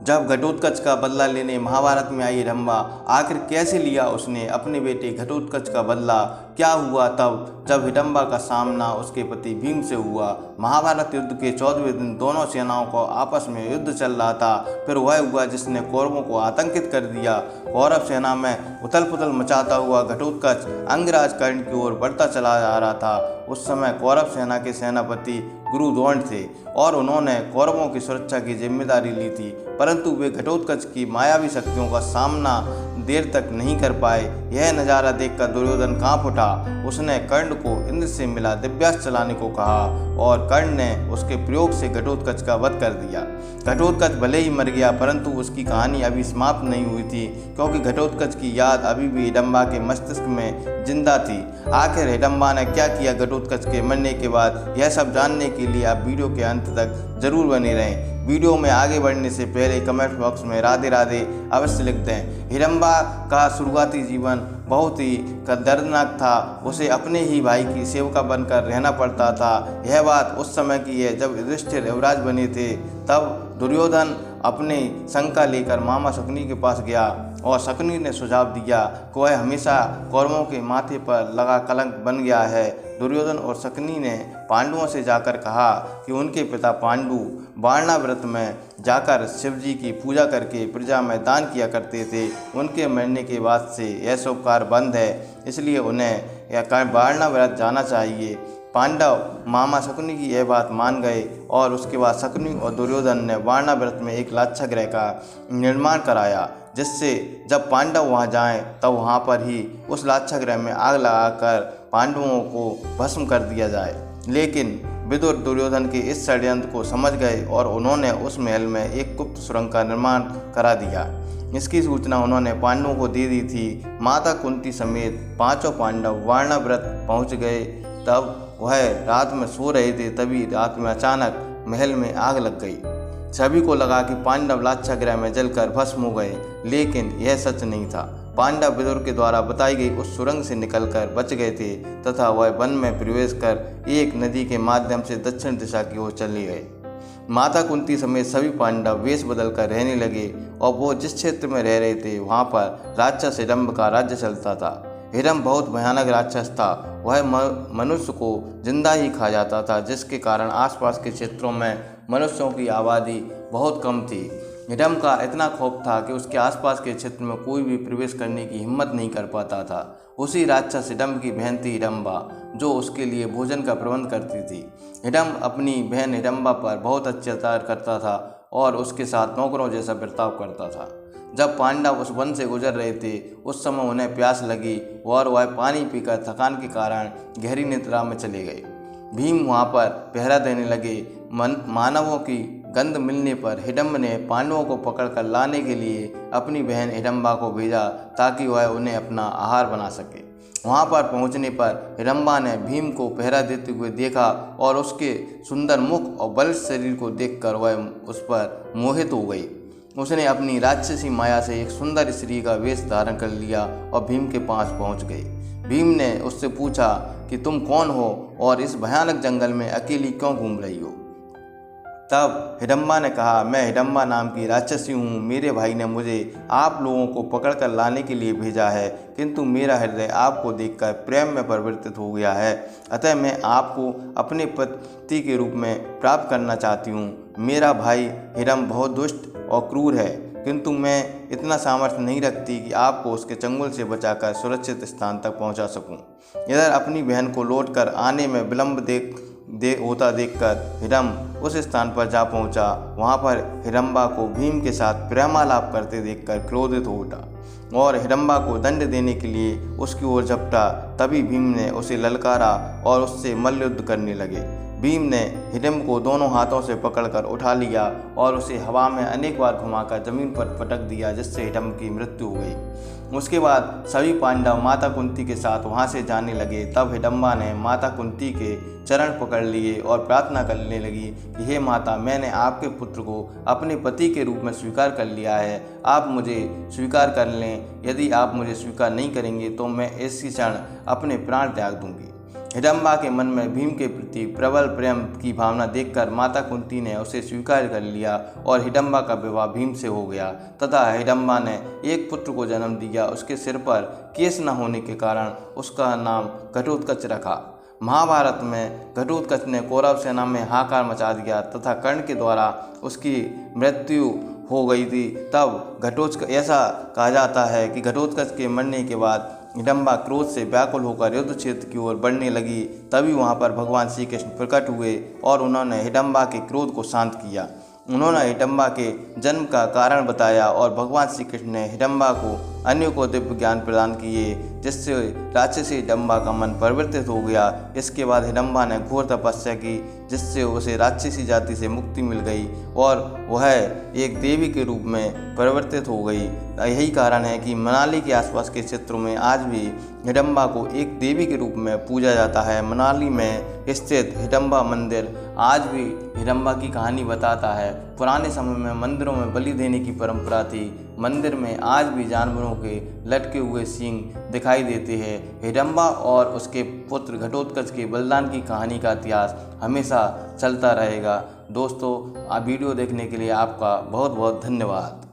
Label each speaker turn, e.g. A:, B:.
A: जब घटोत्कच का बदला लेने महाभारत में आई हिडम्बा, आखिर कैसे लिया उसने अपने बेटे घटोत्कच का बदला? क्या हुआ तब जब हिडम्बा का सामना उसके पति भीम से हुआ? महाभारत युद्ध के 14वें दिन दोनों सेनाओं को आपस में युद्ध चल रहा था। फिर वह हुआ जिसने कौरवों को आतंकित कर दिया। कौरव सेना में उथल पुथल मचाता हुआ घटोत्कच अंगराज कर्ण की ओर बढ़ता चला जा रहा था। उस समय कौरव सेना के सेनापति गुरु द्रोण थे और उन्होंने कौरवों की सुरक्षा की जिम्मेदारी ली थी, परंतु वे घटोत्कच की मायावी शक्तियों का सामना देर तक नहीं कर पाए। यह नज़ारा देखकर दुर्योधन कांप उठा। उसने कर्ण को इंद्र से मिला दिव्यास्त्र चलाने को कहा और कर्ण ने उसके प्रयोग से घटोत्कच का वध कर दिया। घटोत्कच भले ही मर गया, परंतु उसकी कहानी अभी समाप्त नहीं हुई थी, क्योंकि घटोत्कच की याद अभी भी हिडम्बा के मस्तिष्क में जिंदा थी। आखिर हिडम्बा ने क्या किया घटोत्कच के मरने के बाद, यह सब जानने के लिए आप वीडियो के अंत तक जरूर बने रहें। वीडियो में आगे बढ़ने से पहले कमेंट बॉक्स में राधे राधे अवश्य लिख दें। हिडम्बा का शुरुआती जीवन बहुत ही दर्दनाक था। उसे अपने ही भाई की सेवका बनकर रहना पड़ता था। यह बात उस समय की है जब युधिष्ठिर युवराज बने थे। तब दुर्योधन अपने शंका लेकर मामा शकुनी के पास गया और शकुनी ने सुझाव दिया कि वह हमेशा कौरवों के माथे पर लगा कलंक बन गया है। दुर्योधन और शकुनी ने पांडवों से जाकर कहा कि उनके पिता पांडु वारणा व्रत में जाकर शिवजी की पूजा करके प्रजा में दान किया करते थे। उनके मरने के बाद से यह शुभ कार्य बंद है, इसलिए उन्हें यह वारणा व्रत जाना चाहिए। पांडव मामा शकुनी की यह बात मान गए और उसके बाद शकुनी और दुर्योधन ने वारणा व्रत में एक लाक्षागृह का निर्माण कराया, जिससे जब पांडव वहां जाएं तब वहां पर ही उस लाक्षागृह में आग लगाकर पांडवों को भस्म कर दिया जाए। लेकिन विदुर दुर्योधन के इस षड्यंत्र को समझ गए और उन्होंने उस महल में एक गुप्त सुरंग का निर्माण करा दिया। इसकी सूचना उन्होंने पांडवों को दे दी थी। माता कुंती समेत पांचों पांडव वारणा व्रत पहुंच गए। तब वह रात में सो रहे थे, तभी रात में अचानक महल में आग लग गई। सभी को लगा कि पांडव लाक्षागृह में जलकर भस्म हो गए, लेकिन यह सच नहीं था। पांडव विदुर के द्वारा बताई गई उस सुरंग से निकलकर बच गए थे तथा वह वन में प्रवेश कर एक नदी के माध्यम से दक्षिण दिशा की ओर चले गए। माता कुंती समेत सभी पांडव वेश बदलकर रहने लगे और वो जिस क्षेत्र में रह रहे थे वहाँ पर राक्षस हिडम्ब का राज्य चलता था। हिडम्ब बहुत भयानक राक्षस था। वह मनुष्य को जिंदा ही खा जाता था, जिसके कारण आसपास के क्षेत्रों में मनुष्यों की आबादी बहुत कम थी। हिडम्ब का इतना खौफ था कि उसके आसपास के क्षेत्र में कोई भी प्रवेश करने की हिम्मत नहीं कर पाता था। उसी राक्षस हिडम्ब की बहन थी हिडम्बा, जो उसके लिए भोजन का प्रबंध करती थी। हिडम्ब अपनी बहन हिडम्बा पर बहुत अत्याचार करता था और उसके साथ नौकरों जैसा बर्ताव करता था। जब पांडव उस वन से गुजर रहे थे, उस समय उन्हें प्यास लगी और वह पानी पीकर थकान के कारण गहरी निद्रा में चले गए। भीम वहाँ पर पहरा देने लगे। मानवों की गंध मिलने पर हिडम्ब ने पांडवों को पकड़कर लाने के लिए अपनी बहन हिडम्बा को भेजा ताकि वह उन्हें अपना आहार बना सके। वहाँ पर पहुँचने पर हिडम्बा ने भीम को पहरा देते हुए देखा और उसके सुंदर मुख और बलिष्ठ शरीर को देखकर वह उस पर मोहित हो गई। उसने अपनी राक्षसी माया से एक सुंदर स्त्री का वेश धारण कर लिया और भीम के पास पहुँच गई। भीम ने उससे पूछा कि तुम कौन हो और इस भयानक जंगल में अकेली क्यों घूम रही हो? तब हिडम्बा ने कहा, मैं हिडम्बा नाम की राक्षसी हूँ। मेरे भाई ने मुझे आप लोगों को पकड़कर लाने के लिए भेजा है, किंतु मेरा हृदय आपको देखकर प्रेम में परिवर्तित हो गया है। अतः मैं आपको अपने पति के रूप में प्राप्त करना चाहती हूँ। मेरा भाई हिडम्ब बहुत दुष्ट और क्रूर है, किंतु मैं इतना सामर्थ्य नहीं रखती कि आपको उसके चंगुल से बचाकर सुरक्षित स्थान तक पहुंचा सकूं। इधर अपनी बहन को लौटकर आने में विलंब होता देखकर हिडम्ब उस स्थान पर जा पहुंचा। वहां पर हिडम्बा को भीम के साथ प्रेमालाप करते देखकर क्रोधित हो उठा और हिडम्बा को दंड देने के लिए उसकी ओर झपटा। तभी भीम ने उसे ललकारा और उससे मल्लयुद्ध करने लगे। भीम ने हिडम्ब को दोनों हाथों से पकड़कर उठा लिया और उसे हवा में अनेक बार घुमाकर जमीन पर पटक दिया, जिससे हिडम्ब की मृत्यु हो गई। उसके बाद सभी पांडव माता कुंती के साथ वहां से जाने लगे। तब हिडम्बा ने माता कुंती के चरण पकड़ लिए और प्रार्थना करने लगी कि हे माता, मैंने आपके पुत्र को अपने पति के रूप में स्वीकार कर लिया है। आप मुझे स्वीकार कर लें। यदि आप मुझे स्वीकार नहीं करेंगे तो मैं इसी क्षण अपने प्राण त्याग दूंगी। हिडम्बा के मन में भीम के प्रति प्रबल प्रेम की भावना देखकर माता कुंती ने उसे स्वीकार कर लिया और हिडम्बा का विवाह भीम से हो गया तथा हिडम्बा ने एक पुत्र को जन्म दिया। उसके सिर पर केश न होने के कारण उसका नाम घटोत्कच रखा। महाभारत में घटोत्कच ने कौरव सेना में हाहाकार मचा दिया तथा कर्ण के द्वारा उसकी मृत्यु हो गई थी। तब घटोत्कच, ऐसा कहा जाता है कि घटोत्कच के मरने के बाद हिडम्बा क्रोध से व्याकुल होकर युद्ध क्षेत्र की ओर बढ़ने लगी। तभी वहां पर भगवान श्री कृष्ण प्रकट हुए और उन्होंने हिडम्बा के क्रोध को शांत किया। उन्होंने हिडम्बा के जन्म का कारण बताया और भगवान श्री कृष्ण ने हिडम्बा को अन्यों को दिव्य ज्ञान प्रदान किए, जिससे राक्षसी हिडम्बा का मन परिवर्तित हो गया। इसके बाद हिडम्बा ने घोर तपस्या की, जिससे उसे राक्षसी जाति से मुक्ति मिल गई और वह एक देवी के रूप में परिवर्तित हो गई। यही कारण है कि मनाली के आसपास के क्षेत्रों में आज भी हिडम्बा को एक देवी के रूप में पूजा जाता है। मनाली में स्थित हिडम्बा मंदिर आज भी हिडम्बा की कहानी बताता है। पुराने समय में मंदिरों में बलि देने की परंपरा थी। मंदिर में आज भी जानवरों के लटके हुए सींग दिखाई देते हैं। हिडम्बा और उसके पुत्र घटोत्कच के बलिदान की कहानी का इतिहास हमेशा चलता रहेगा। दोस्तों, वीडियो देखने के लिए आपका बहुत बहुत धन्यवाद।